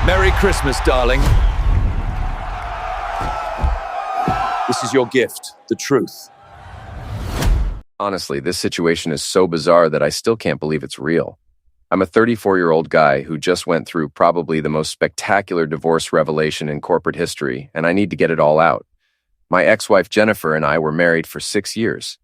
Merry Christmas, darling. This is your gift, the truth. Honestly, this situation is so bizarre that I still can't believe it's real. I'm a 34-year-old guy who just went through probably the most spectacular divorce revelation in corporate history, and I need to get it all out. My ex-wife Jennifer and I were married for 6 years.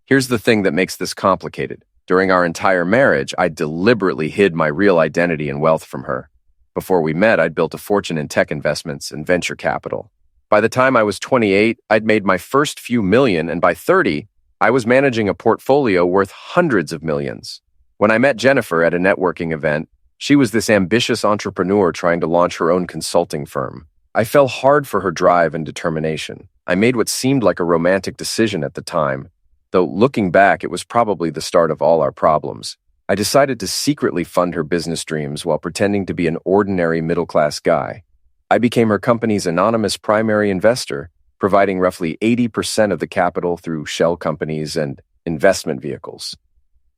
Here's the thing that makes this complicated. During our entire marriage, I deliberately hid my real identity and wealth from her. Before we met, I'd built a fortune in tech investments and venture capital. By the time I was 28, I'd made my first few million, and by 30, I was managing a portfolio worth hundreds of millions. When I met Jennifer at a networking event, she was this ambitious entrepreneur trying to launch her own consulting firm. I fell hard for her drive and determination. I made what seemed like a romantic decision at the time, though looking back, it was probably the start of all our problems. I decided to secretly fund her business dreams while pretending to be an ordinary middle-class guy. I became her company's anonymous primary investor, providing roughly 80% of the capital through shell companies and investment vehicles.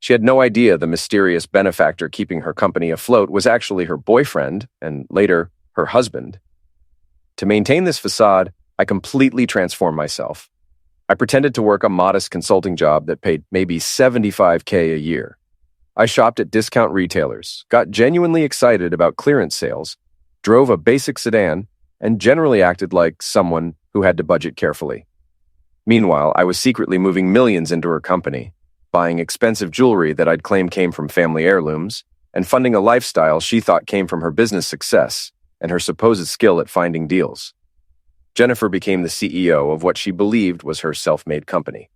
She had no idea the mysterious benefactor keeping her company afloat was actually her boyfriend, and later, her husband. To maintain this facade, I completely transformed myself. I pretended to work a modest consulting job that paid maybe $75K a year. I shopped at discount retailers, got genuinely excited about clearance sales, drove a basic sedan, and generally acted like someone who had to budget carefully. Meanwhile, I was secretly moving millions into her company, buying expensive jewelry that I'd claim came from family heirlooms, and funding a lifestyle she thought came from her business success and her supposed skill at finding deals. Jennifer became the CEO of what she believed was her self-made company.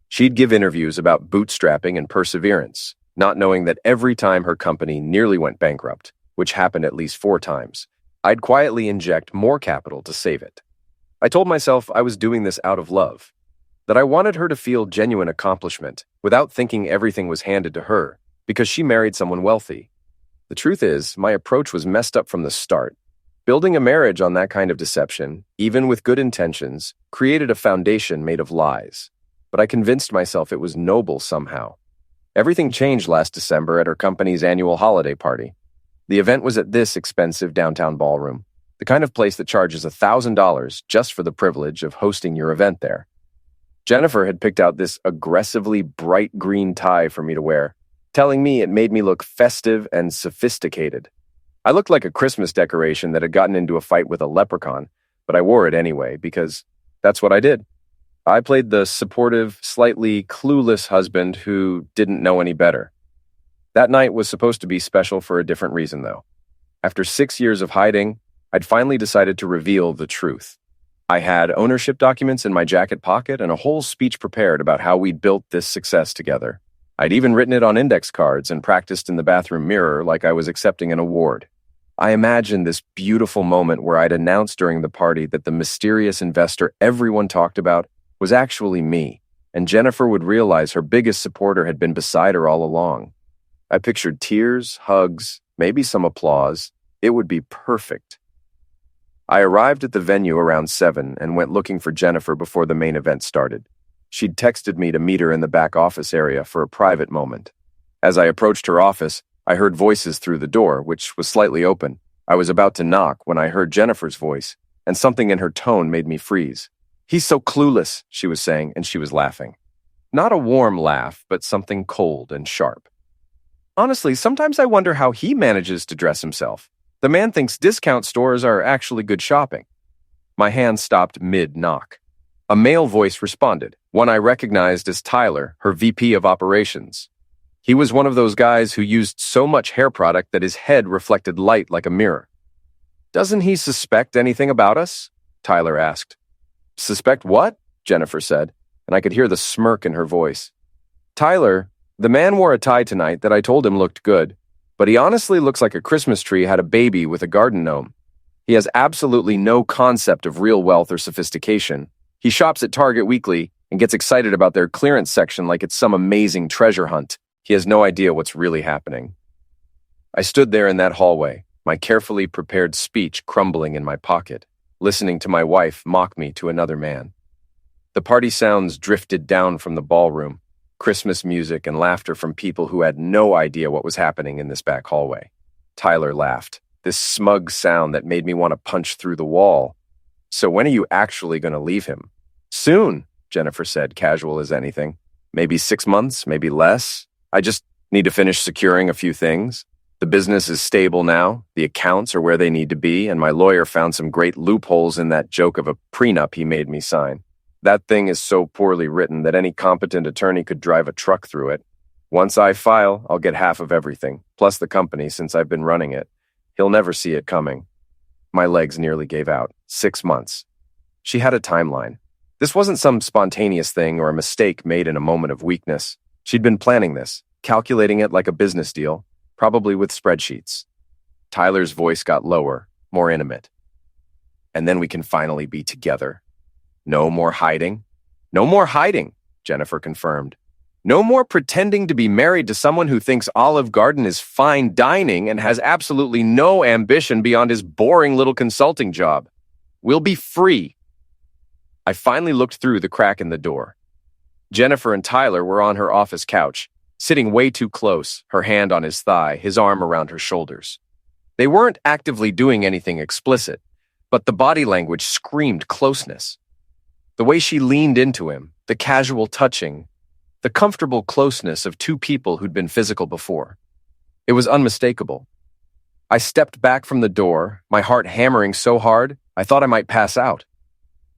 She'd give interviews about bootstrapping and perseverance, not knowing that every time her company nearly went bankrupt, which happened at least 4 times, I'd quietly inject more capital to save it. I told myself I was doing this out of love, that I wanted her to feel genuine accomplishment without thinking everything was handed to her because she married someone wealthy. The truth is, my approach was messed up from the start. Building a marriage on that kind of deception, even with good intentions, created a foundation made of lies. But I convinced myself it was noble somehow. Everything changed last December at her company's annual holiday party. The event was at this expensive downtown ballroom, the kind of place that charges $1,000 just for the privilege of hosting your event there. Jennifer had picked out this aggressively bright green tie for me to wear, telling me it made me look festive and sophisticated. I looked like a Christmas decoration that had gotten into a fight with a leprechaun, but I wore it anyway because that's what I did. I played the supportive, slightly clueless husband who didn't know any better. That night was supposed to be special for a different reason, though. After 6 years of hiding, I'd finally decided to reveal the truth. I had ownership documents in my jacket pocket and a whole speech prepared about how we'd built this success together. I'd even written it on index cards and practiced in the bathroom mirror like I was accepting an award. I imagined this beautiful moment where I'd announce during the party that the mysterious investor everyone talked about was actually me, and Jennifer would realize her biggest supporter had been beside her all along. I pictured tears, hugs, maybe some applause. It would be perfect. I arrived at the venue around 7 and went looking for Jennifer before the main event started. She'd texted me to meet her in the back office area for a private moment. As I approached her office, I heard voices through the door, which was slightly open. I was about to knock when I heard Jennifer's voice, and something in her tone made me freeze. "He's so clueless," she was saying, and she was laughing. Not a warm laugh, but something cold and sharp. Honestly, sometimes I wonder how he manages to dress himself. The man thinks discount stores are actually good shopping. My hand stopped mid-knock. A male voice responded, one I recognized as Tyler, her VP of operations. He was one of those guys who used so much hair product that his head reflected light like a mirror. "Doesn't he suspect anything about us?" Tyler asked. "Suspect what?" Jennifer said, and I could hear the smirk in her voice. "Tyler, the man wore a tie tonight that I told him looked good, but he honestly looks like a Christmas tree had a baby with a garden gnome. He has absolutely no concept of real wealth or sophistication. He shops at Target weekly and gets excited about their clearance section like it's some amazing treasure hunt. He has no idea what's really happening." I stood there in that hallway, my carefully prepared speech crumbling in my pocket, listening to my wife mock me to another man. The party sounds drifted down from the ballroom, Christmas music and laughter from people who had no idea what was happening in this back hallway. Tyler laughed, this smug sound that made me want to punch through the wall. "So when are you actually going to leave him?" "Soon," Jennifer said, casual as anything. "Maybe 6 months, maybe less. I just need to finish securing a few things. The business is stable now, the accounts are where they need to be, and my lawyer found some great loopholes in that joke of a prenup he made me sign. That thing is so poorly written that any competent attorney could drive a truck through it. Once I file, I'll get half of everything, plus the company since I've been running it. He'll never see it coming." My legs nearly gave out. 6 months. She had a timeline. This wasn't some spontaneous thing or a mistake made in a moment of weakness. She'd been planning this, calculating it like a business deal, probably with spreadsheets. Tyler's voice got lower, more intimate. "And then we can finally be together. No more hiding." "No more hiding," Jennifer confirmed. "No more pretending to be married to someone who thinks Olive Garden is fine dining and has absolutely no ambition beyond his boring little consulting job. We'll be free." I finally looked through the crack in the door. Jennifer and Tyler were on her office couch, sitting way too close, her hand on his thigh, his arm around her shoulders. They weren't actively doing anything explicit, but the body language screamed closeness. The way she leaned into him, the casual touching, the comfortable closeness of two people who'd been physical before. It was unmistakable. I stepped back from the door, my heart hammering so hard, I thought I might pass out.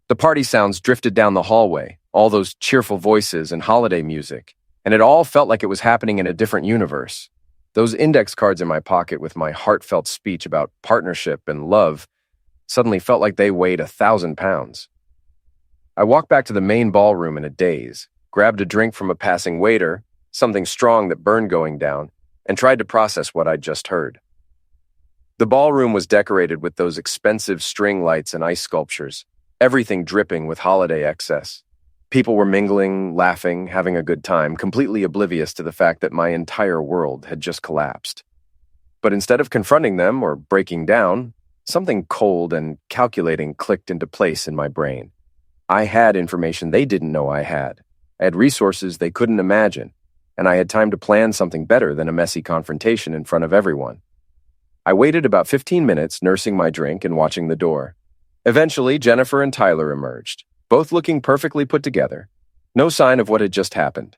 The party sounds drifted down the hallway, all those cheerful voices and holiday music, and it all felt like it was happening in a different universe. Those index cards in my pocket with my heartfelt speech about partnership and love suddenly felt like they weighed 1,000 pounds. I walked back to the main ballroom in a daze, grabbed a drink from a passing waiter, something strong that burned going down, and tried to process what I'd just heard. The ballroom was decorated with those expensive string lights and ice sculptures, everything dripping with holiday excess. People were mingling, laughing, having a good time, completely oblivious to the fact that my entire world had just collapsed. But instead of confronting them or breaking down, something cold and calculating clicked into place in my brain. I had information they didn't know I had. I had resources they couldn't imagine, and I had time to plan something better than a messy confrontation in front of everyone. I waited about 15 minutes, nursing my drink and watching the door. Eventually, Jennifer and Tyler emerged, both looking perfectly put together. No sign of what had just happened.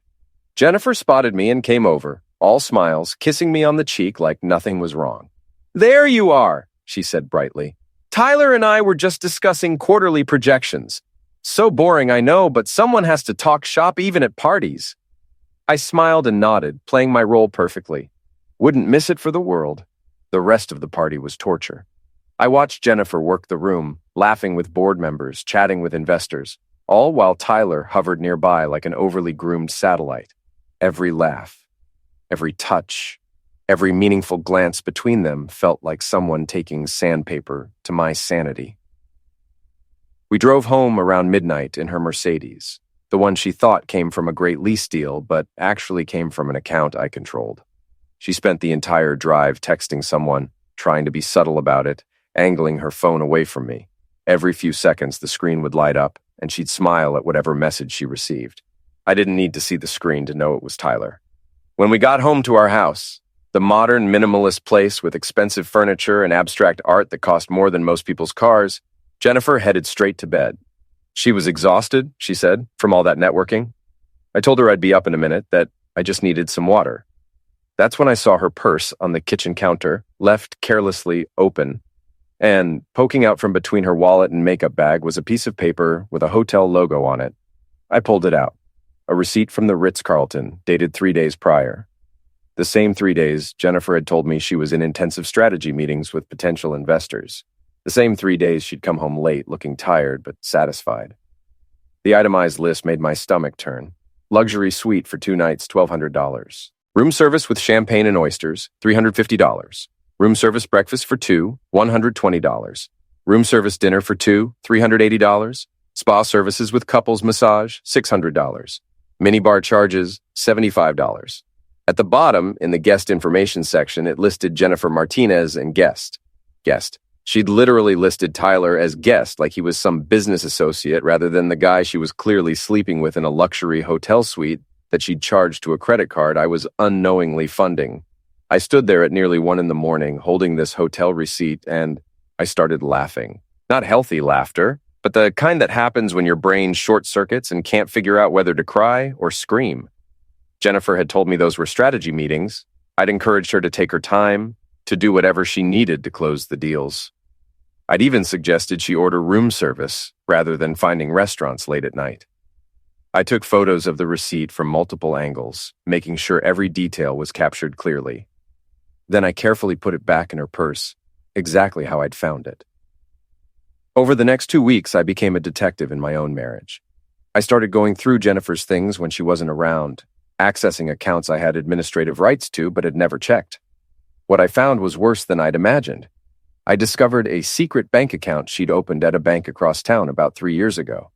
Jennifer spotted me and came over, all smiles, kissing me on the cheek like nothing was wrong. "There you are," she said brightly. "Tyler and I were just discussing quarterly projections. So boring, I know, but someone has to talk shop even at parties." I smiled and nodded, playing my role perfectly. Wouldn't miss it for the world. The rest of the party was torture. I watched Jennifer work the room, laughing with board members, chatting with investors, all while Tyler hovered nearby like an overly groomed satellite. Every laugh, every touch, every meaningful glance between them felt like someone taking sandpaper to my sanity. We drove home around midnight in her Mercedes, the one she thought came from a great lease deal, but actually came from an account I controlled. She spent the entire drive texting someone, trying to be subtle about it, angling her phone away from me. Every few seconds, the screen would light up, and she'd smile at whatever message she received. I didn't need to see the screen to know it was Tyler. When we got home to our house, the modern, minimalist place with expensive furniture and abstract art that cost more than most people's cars, Jennifer headed straight to bed. She was exhausted, she said, from all that networking. I told her I'd be up in a minute, that I just needed some water. That's when I saw her purse on the kitchen counter, left carelessly open, and poking out from between her wallet and makeup bag was a piece of paper with a hotel logo on it. I pulled it out. A receipt from the Ritz-Carlton, dated 3 days prior. The same 3 days, Jennifer had told me she was in intensive strategy meetings with potential investors. The same 3 days she'd come home late, looking tired but satisfied. The itemized list made my stomach turn. Luxury suite for 2 nights, $1,200. Room service with champagne and oysters, $350. Room service breakfast for 2, $120. Room service dinner for 2, $380. Spa services with couples massage, $600. Minibar charges, $75. At the bottom, in the guest information section, it listed Jennifer Martinez and guest. She'd literally listed Tyler as guest like he was some business associate rather than the guy she was clearly sleeping with in a luxury hotel suite that she'd charged to a credit card I was unknowingly funding. I stood there at nearly 1 in the morning holding this hotel receipt and I started laughing. Not healthy laughter, but the kind that happens when your brain short circuits and can't figure out whether to cry or scream. Jennifer had told me those were strategy meetings. I'd encouraged her to take her time, to do whatever she needed to close the deals. I'd even suggested she order room service rather than finding restaurants late at night. I took photos of the receipt from multiple angles, making sure every detail was captured clearly. Then I carefully put it back in her purse, exactly how I'd found it. Over the next 2 weeks, I became a detective in my own marriage. I started going through Jennifer's things when she wasn't around, accessing accounts I had administrative rights to but had never checked. What I found was worse than I'd imagined. I discovered a secret bank account she'd opened at a bank across town about 3 years ago.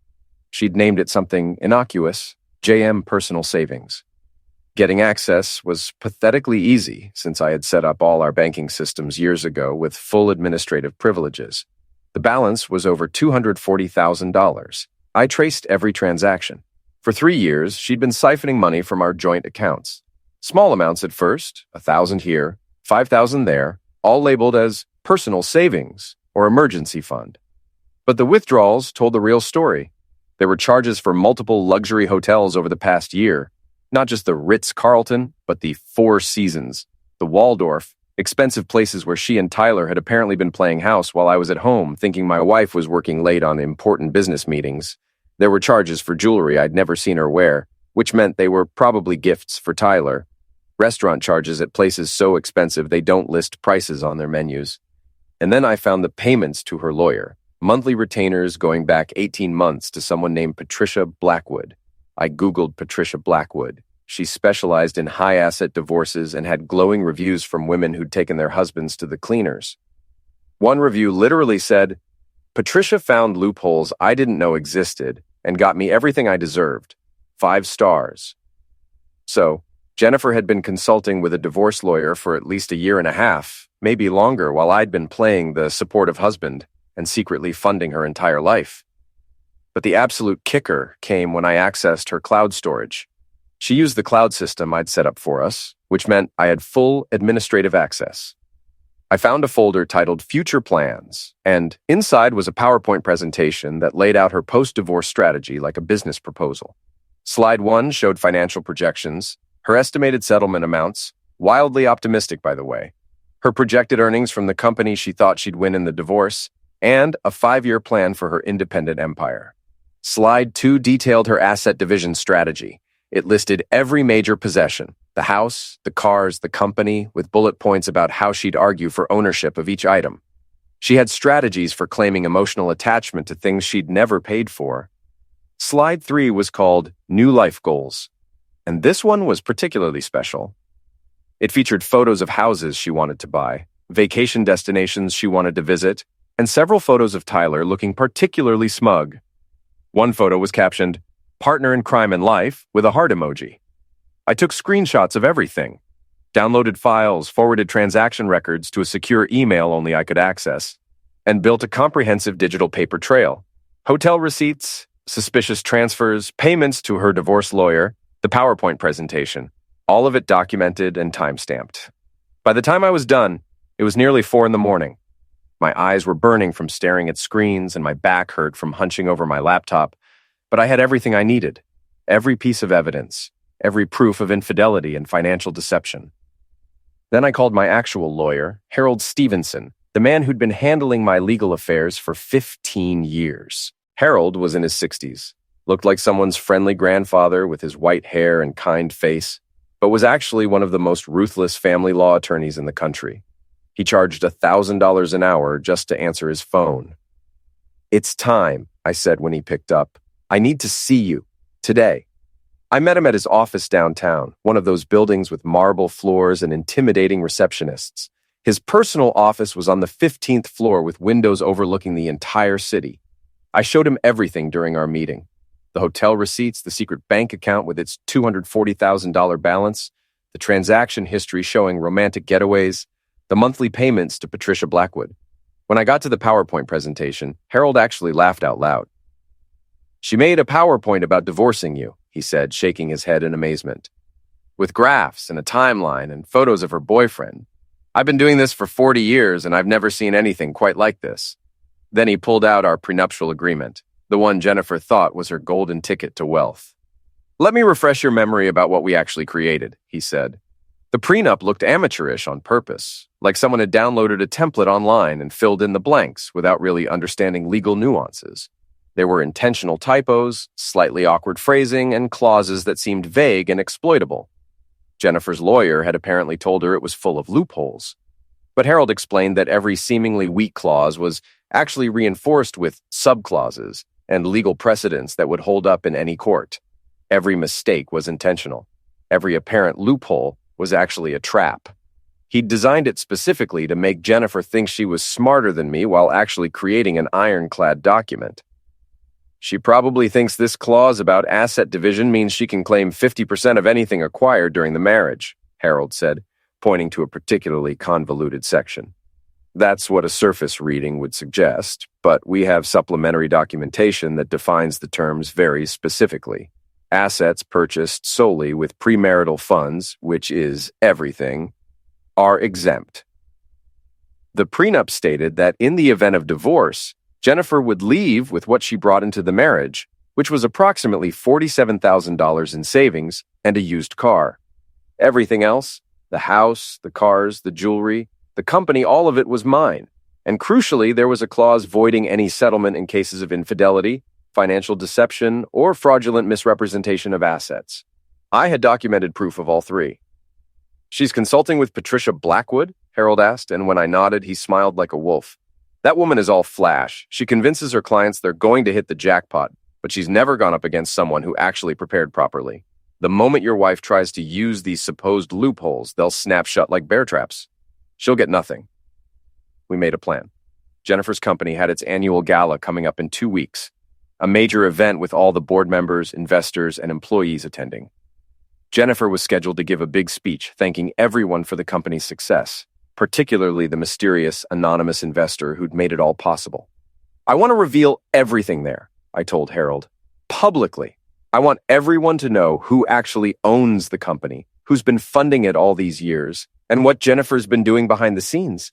She'd named it something innocuous, JM Personal Savings. Getting access was pathetically easy since I had set up all our banking systems years ago with full administrative privileges. The balance was over $240,000. I traced every transaction. For 3 years, she'd been siphoning money from our joint accounts. Small amounts at first, $1,000 here, $5,000 there, all labeled as personal savings or emergency fund. But the withdrawals told the real story. There were charges for multiple luxury hotels over the past year, not just the Ritz-Carlton, but the Four Seasons, the Waldorf, expensive places where she and Tyler had apparently been playing house while I was at home, thinking my wife was working late on important business meetings. There were charges for jewelry I'd never seen her wear, which meant they were probably gifts for Tyler. Restaurant charges at places so expensive they don't list prices on their menus. And then I found the payments to her lawyer, monthly retainers going back 18 months to someone named Patricia Blackwood. I Googled Patricia Blackwood. She specialized in high-asset divorces and had glowing reviews from women who'd taken their husbands to the cleaners. One review literally said, "Patricia found loopholes I didn't know existed and got me everything I deserved. 5 stars." So, Jennifer had been consulting with a divorce lawyer for at least a year and a half, maybe longer, while I'd been playing the supportive husband and secretly funding her entire life. But the absolute kicker came when I accessed her cloud storage. She used the cloud system I'd set up for us, which meant I had full administrative access. I found a folder titled Future Plans, and inside was a PowerPoint presentation that laid out her post-divorce strategy like a business proposal. Slide 1 showed financial projections, her estimated settlement amounts, wildly optimistic, by the way, her projected earnings from the company she thought she'd win in the divorce, and a 5-year plan for her independent empire. Slide 2 detailed her asset division strategy. It listed every major possession, the house, the cars, the company, with bullet points about how she'd argue for ownership of each item. She had strategies for claiming emotional attachment to things she'd never paid for. Slide 3 was called New Life Goals, and this one was particularly special. It featured photos of houses she wanted to buy, vacation destinations she wanted to visit, and several photos of Tyler looking particularly smug. One photo was captioned, "Partner in crime and life," with a heart emoji. I took screenshots of everything, downloaded files, forwarded transaction records to a secure email only I could access, and built a comprehensive digital paper trail. Hotel receipts, suspicious transfers, payments to her divorce lawyer, the PowerPoint presentation, all of it documented and time-stamped. By the time I was done, it was nearly 4 in the morning. My eyes were burning from staring at screens and my back hurt from hunching over my laptop, but I had everything I needed, every piece of evidence, every proof of infidelity and financial deception. Then I called my actual lawyer, Harold Stevenson, the man who'd been handling my legal affairs for 15 years. Harold was in his 60s, looked like someone's friendly grandfather with his white hair and kind face, but was actually one of the most ruthless family law attorneys in the country. He charged $1,000 an hour just to answer his phone. "It's time," I said when he picked up. "I need to see you. Today." I met him at his office downtown, one of those buildings with marble floors and intimidating receptionists. His personal office was on the 15th floor with windows overlooking the entire city. I showed him everything during our meeting. The hotel receipts, the secret bank account with its $240,000 balance, the transaction history showing romantic getaways, the monthly payments to Patricia Blackwood. When I got to the PowerPoint presentation, Harold actually laughed out loud. "She made a PowerPoint about divorcing you," he said, shaking his head in amazement. with graphs and a timeline and photos of her boyfriend. I've been doing this for 40 years and I've never seen anything quite like this. Then he pulled out our prenuptial agreement, the one Jennifer thought was her golden ticket to wealth. Let me refresh your memory about what we actually created, he said. The prenup looked amateurish on purpose, like someone had downloaded a template online and filled in the blanks without really understanding legal nuances. There were intentional typos, slightly awkward phrasing, and clauses that seemed vague and exploitable. Jennifer's lawyer had apparently told her it was full of loopholes. But Harold explained that every seemingly weak clause was actually reinforced with subclauses and legal precedents that would hold up in any court. Every mistake was intentional. Every apparent loophole was actually a trap. He'd designed it specifically to make Jennifer think she was smarter than me while actually creating an ironclad document. She probably thinks this clause about asset division means she can claim 50% of anything acquired during the marriage, Harold said, pointing to a particularly convoluted section. That's what a surface reading would suggest, but we have supplementary documentation that defines the terms very specifically. Assets purchased solely with premarital funds, which is everything, are exempt. The prenup stated that in the event of divorce, Jennifer would leave with what she brought into the marriage, which was approximately $47,000 in savings and a used car. Everything else, the house, the cars, the jewelry, the company, all of it was mine. And crucially, there was a clause voiding any settlement in cases of infidelity, financial deception, or fraudulent misrepresentation of assets. I had documented proof of all three. She's consulting with Patricia Blackwood? Harold asked, and when I nodded, he smiled like a wolf. That woman is all flash. She convinces her clients they're going to hit the jackpot, but she's never gone up against someone who actually prepared properly. The moment your wife tries to use these supposed loopholes, they'll snap shut like bear traps. She'll get nothing. We made a plan. Jennifer's company had its annual gala coming up in 2 weeks, a major event with all the board members, investors, and employees attending. Jennifer was scheduled to give a big speech thanking everyone for the company's success, particularly the mysterious, anonymous investor who'd made it all possible. I want to reveal everything there, I told Harold. Publicly. I want everyone to know who actually owns the company, who's been funding it all these years, and what Jennifer's been doing behind the scenes.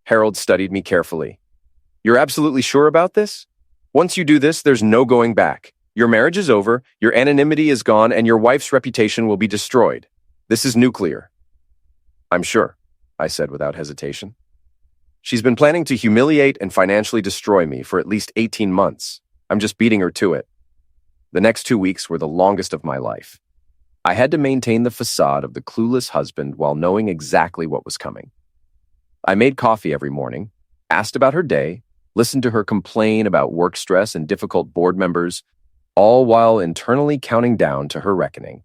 Harold studied me carefully. You're absolutely sure about this? Once you do this, there's no going back. Your marriage is over, your anonymity is gone, and your wife's reputation will be destroyed. This is nuclear. I'm sure, I said without hesitation. She's been planning to humiliate and financially destroy me for at least 18 months. I'm just beating her to it. The next 2 weeks were the longest of my life. I had to maintain the facade of the clueless husband while knowing exactly what was coming. I made coffee every morning, asked about her day, listened to her complain about work stress and difficult board members, all while internally counting down to her reckoning.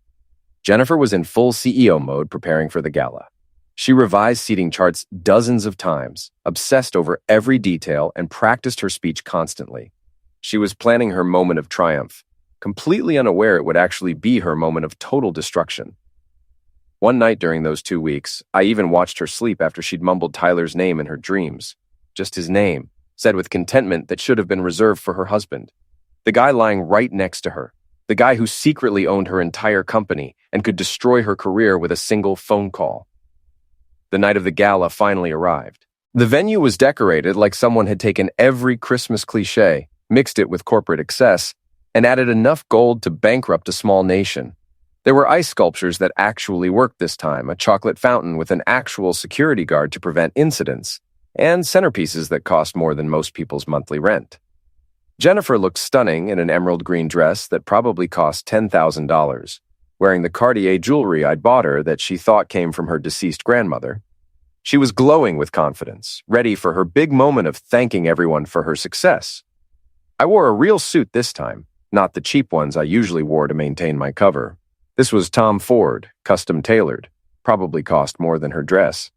Jennifer was in full CEO mode preparing for the gala. She revised seating charts dozens of times, obsessed over every detail, and practiced her speech constantly. She was planning her moment of triumph, completely unaware it would actually be her moment of total destruction. One night during those 2 weeks, I even watched her sleep after she'd mumbled Tyler's name in her dreams. Just his name, said with contentment that should have been reserved for her husband. The guy lying right next to her. The guy who secretly owned her entire company and could destroy her career with a single phone call. The night of the gala finally arrived. The venue was decorated like someone had taken every Christmas cliché, mixed it with corporate excess, and added enough gold to bankrupt a small nation. There were ice sculptures that actually worked this time, a chocolate fountain with an actual security guard to prevent incidents, and centerpieces that cost more than most people's monthly rent. Jennifer looked stunning in an emerald green dress that probably cost $10,000, wearing the Cartier jewelry I'd bought her that she thought came from her deceased grandmother. She was glowing with confidence, ready for her big moment of thanking everyone for her success. I wore a real suit this time, not the cheap ones I usually wore to maintain my cover. This was Tom Ford, custom tailored, probably cost more than her dress.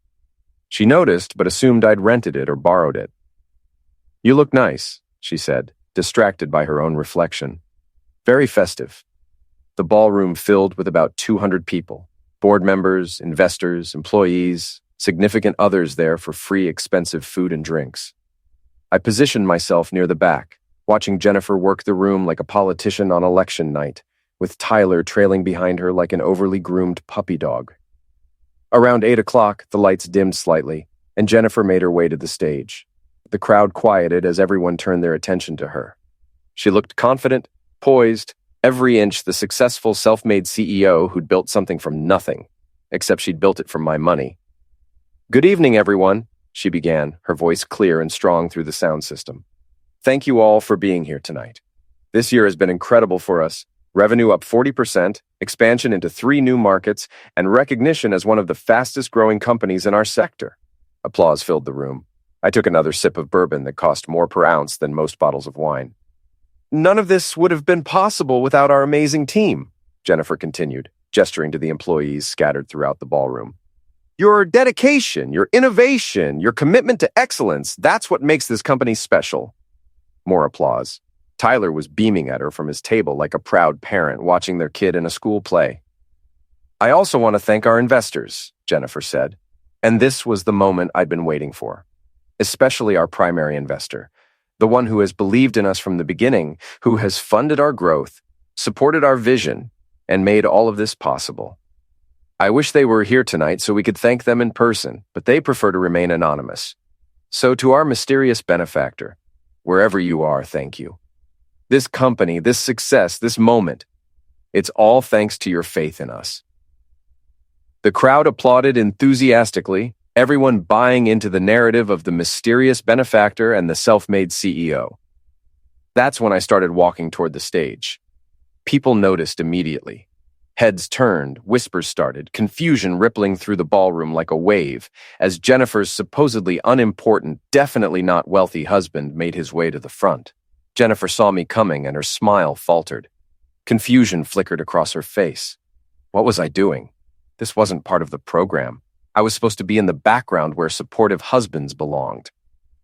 She noticed, but assumed I'd rented it or borrowed it. "You look nice," she said, distracted by her own reflection. Very festive. The ballroom filled with about 200 people, board members, investors, employees, significant others there for free, expensive food and drinks. I positioned myself near the back, watching Jennifer work the room like a politician on election night, with Tyler trailing behind her like an overly groomed puppy dog. Around 8 o'clock, the lights dimmed slightly, and Jennifer made her way to the stage. The crowd quieted as everyone turned their attention to her. She looked confident, poised, every inch the successful self-made CEO who'd built something from nothing, except she'd built it from my money. "Good evening, everyone," she began, her voice clear and strong through the sound system. "Thank you all for being here tonight. This year has been incredible for us. Revenue up 40%, expansion into 3 new markets, and recognition as one of the fastest-growing companies in our sector." Applause filled the room. I took another sip of bourbon that cost more per ounce than most bottles of wine. "None of this would have been possible without our amazing team," Jennifer continued, gesturing to the employees scattered throughout the ballroom. "Your dedication, your innovation, your commitment to excellence, that's what makes this company special." More applause. Tyler was beaming at her from his table like a proud parent watching their kid in a school play. "I also want to thank our investors," Jennifer said. And this was the moment I'd been waiting for. Especially our primary investor, the one who has believed in us from the beginning, who has funded our growth, supported our vision, and made all of this possible. I wish they were here tonight so we could thank them in person, but they prefer to remain anonymous. So to our mysterious benefactor, wherever you are, thank you. This company, this success, this moment, it's all thanks to your faith in us. The crowd applauded enthusiastically, everyone buying into the narrative of the mysterious benefactor and the self-made CEO. That's when I started walking toward the stage. People noticed immediately. Heads turned, whispers started, confusion rippling through the ballroom like a wave, as Jennifer's supposedly unimportant, definitely not wealthy husband made his way to the front. Jennifer saw me coming and her smile faltered. Confusion flickered across her face. What was I doing? This wasn't part of the program. I was supposed to be in the background where supportive husbands belonged.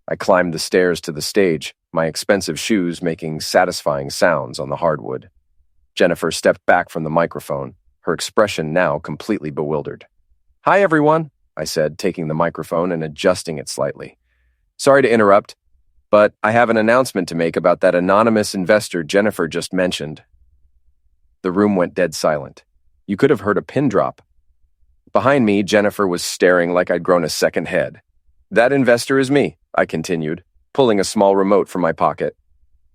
I climbed the stairs to the stage, my expensive shoes making satisfying sounds on the hardwood. Jennifer stepped back from the microphone, her expression now completely bewildered. "Hi, everyone," I said, taking the microphone and adjusting it slightly. "Sorry to interrupt, but I have an announcement to make about that anonymous investor Jennifer just mentioned." The room went dead silent. You could have heard a pin drop. Behind me, Jennifer was staring like I'd grown a second head. "That investor is me," I continued, pulling a small remote from my pocket.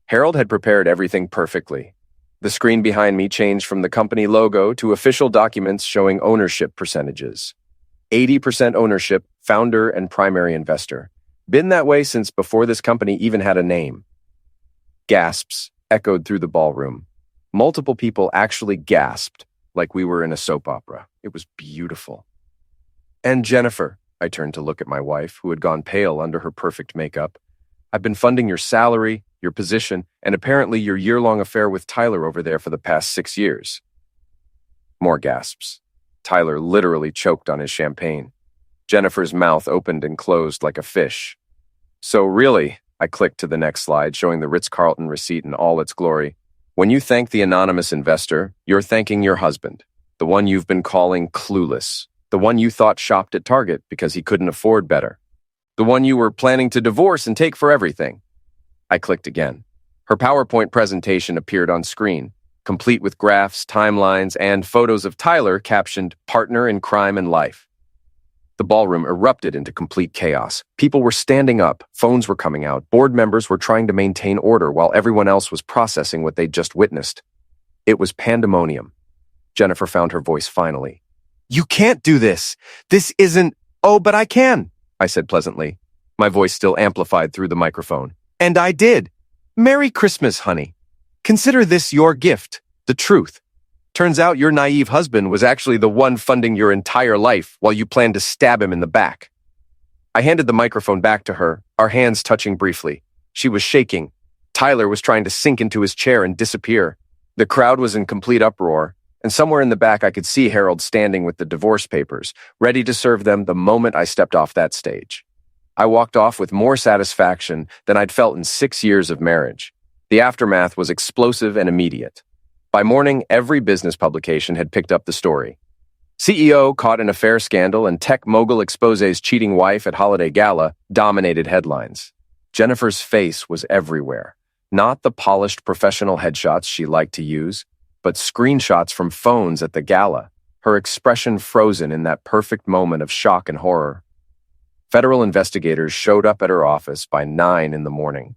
Harold had prepared everything perfectly. The screen behind me changed from the company logo to official documents showing ownership percentages. 80% ownership, founder and primary investor. Been that way since before this company even had a name. Gasps echoed through the ballroom. Multiple people actually gasped, like we were in a soap opera. It was beautiful. "And Jennifer," I turned to look at my wife, who had gone pale under her perfect makeup, "I've been funding your salary, your position, and apparently your year-long affair with Tyler over there for the past 6 years." More gasps. Tyler literally choked on his champagne. Jennifer's mouth opened and closed like a fish. "So really," I clicked to the next slide, showing the Ritz-Carlton receipt in all its glory, "when you thank the anonymous investor, you're thanking your husband, the one you've been calling clueless, the one you thought shopped at Target because he couldn't afford better, the one you were planning to divorce and take for everything." I clicked again. Her PowerPoint presentation appeared on screen, complete with graphs, timelines, and photos of Tyler captioned "Partner in Crime and Life." The ballroom erupted into complete chaos. People were standing up, phones were coming out, board members were trying to maintain order while everyone else was processing what they'd just witnessed. It was pandemonium. Jennifer found her voice finally. "You can't do this! This isn't—" "Oh, but I can," I said pleasantly, my voice still amplified through the microphone. "And I did. Merry Christmas, honey. Consider this your gift, the truth. Turns out your naive husband was actually the one funding your entire life while you planned to stab him in the back." I handed the microphone back to her, our hands touching briefly. She was shaking. Tyler was trying to sink into his chair and disappear. The crowd was in complete uproar, and somewhere in the back I could see Harold standing with the divorce papers, ready to serve them the moment I stepped off that stage. I walked off with more satisfaction than I'd felt in 6 years of marriage. The aftermath was explosive and immediate. By morning, every business publication had picked up the story. CEO caught in affair scandal and tech mogul exposes cheating wife at holiday gala dominated headlines. Jennifer's face was everywhere. Not the polished professional headshots she liked to use, but screenshots from phones at the gala, her expression frozen in that perfect moment of shock and horror. Federal investigators showed up at her office by 9 in the morning.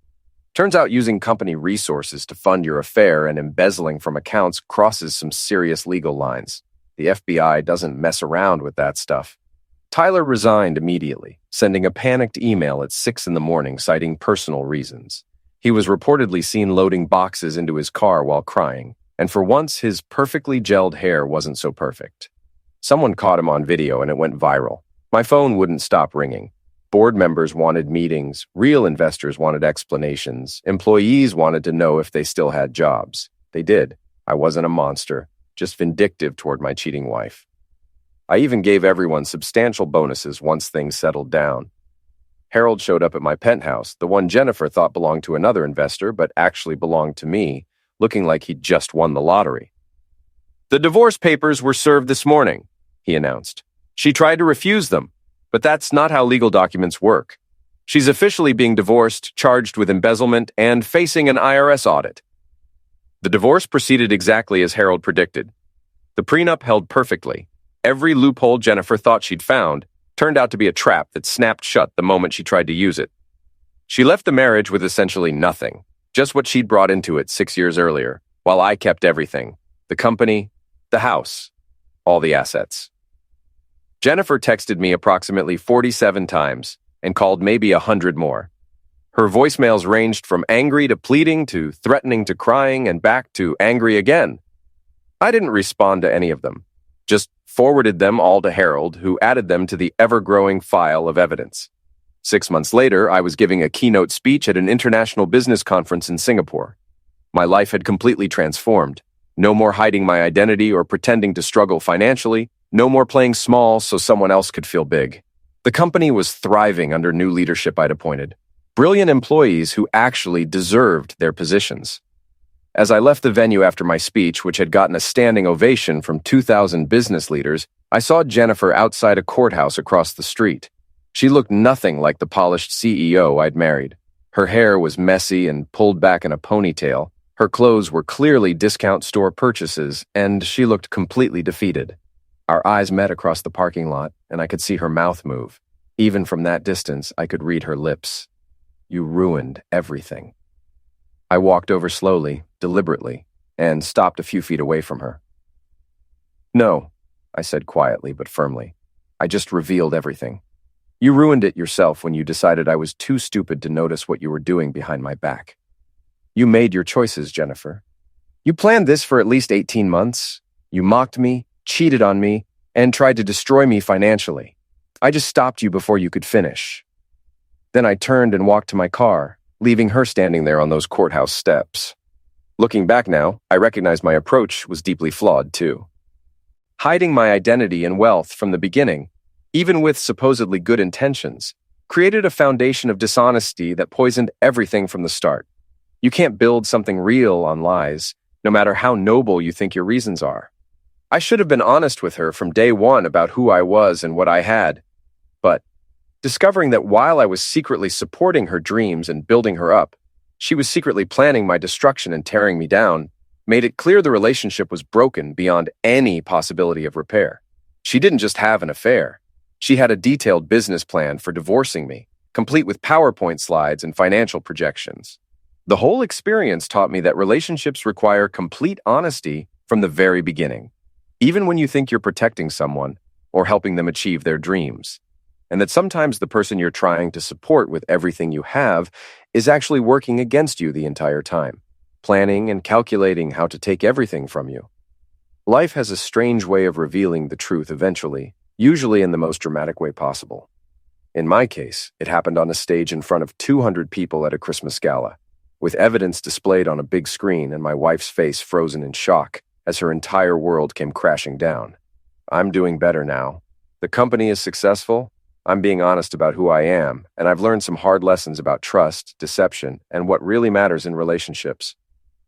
Turns out using company resources to fund your affair and embezzling from accounts crosses some serious legal lines. The FBI doesn't mess around with that stuff. Tyler resigned immediately, sending a panicked email at 6 in the morning citing personal reasons. He was reportedly seen loading boxes into his car while crying, and for once his perfectly gelled hair wasn't so perfect. Someone caught him on video and it went viral. My phone wouldn't stop ringing. Board members wanted meetings, real investors wanted explanations, employees wanted to know if they still had jobs. They did. I wasn't a monster, just vindictive toward my cheating wife. I even gave everyone substantial bonuses once things settled down. Harold showed up at my penthouse, the one Jennifer thought belonged to another investor but actually belonged to me, looking like he'd just won the lottery. "The divorce papers were served this morning," he announced. "She tried to refuse them, but that's not how legal documents work. She's officially being divorced, charged with embezzlement, and facing an IRS audit." The divorce proceeded exactly as Harold predicted. The prenup held perfectly. Every loophole Jennifer thought she'd found turned out to be a trap that snapped shut the moment she tried to use it. She left the marriage with essentially nothing, just what she'd brought into it 6 years earlier, while I kept everything: the company, the house, all the assets. Jennifer texted me approximately 47 times and called maybe 100 more. Her voicemails ranged from angry to pleading to threatening to crying and back to angry again. I didn't respond to any of them, just forwarded them all to Harold, who added them to the ever-growing file of evidence. 6 months later, I was giving a keynote speech at an international business conference in Singapore. My life had completely transformed. No more hiding my identity or pretending to struggle financially. No more playing small so someone else could feel big. The company was thriving under new leadership I'd appointed. Brilliant employees who actually deserved their positions. As I left the venue after my speech, which had gotten a standing ovation from 2,000 business leaders, I saw Jennifer outside a courthouse across the street. She looked nothing like the polished CEO I'd married. Her hair was messy and pulled back in a ponytail. Her clothes were clearly discount store purchases, and she looked completely defeated. Our eyes met across the parking lot, and I could see her mouth move. Even from that distance, I could read her lips. "You ruined everything." I walked over slowly, deliberately, and stopped a few feet away from her. "No," I said quietly but firmly. "I just revealed everything. You ruined it yourself when you decided I was too stupid to notice what you were doing behind my back. You made your choices, Jennifer. You planned this for at least 18 months. You mocked me, cheated on me, and tried to destroy me financially. I just stopped you before you could finish." Then I turned and walked to my car, leaving her standing there on those courthouse steps. Looking back now, I recognize my approach was deeply flawed too. Hiding my identity and wealth from the beginning, even with supposedly good intentions, created a foundation of dishonesty that poisoned everything from the start. You can't build something real on lies, no matter how noble you think your reasons are. I should have been honest with her from day one about who I was and what I had. But discovering that while I was secretly supporting her dreams and building her up, she was secretly planning my destruction and tearing me down, made it clear the relationship was broken beyond any possibility of repair. She didn't just have an affair. She had a detailed business plan for divorcing me, complete with PowerPoint slides and financial projections. The whole experience taught me that relationships require complete honesty from the very beginning, even when you think you're protecting someone or helping them achieve their dreams, and that sometimes the person you're trying to support with everything you have is actually working against you the entire time, planning and calculating how to take everything from you. Life has a strange way of revealing the truth eventually, usually in the most dramatic way possible. In my case, it happened on a stage in front of 200 people at a Christmas gala, with evidence displayed on a big screen and my wife's face frozen in shock as her entire world came crashing down. I'm doing better now. The company is successful. I'm being honest about who I am, and I've learned some hard lessons about trust, deception, and what really matters in relationships.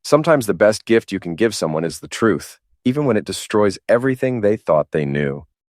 Sometimes the best gift you can give someone is the truth, even when it destroys everything they thought they knew.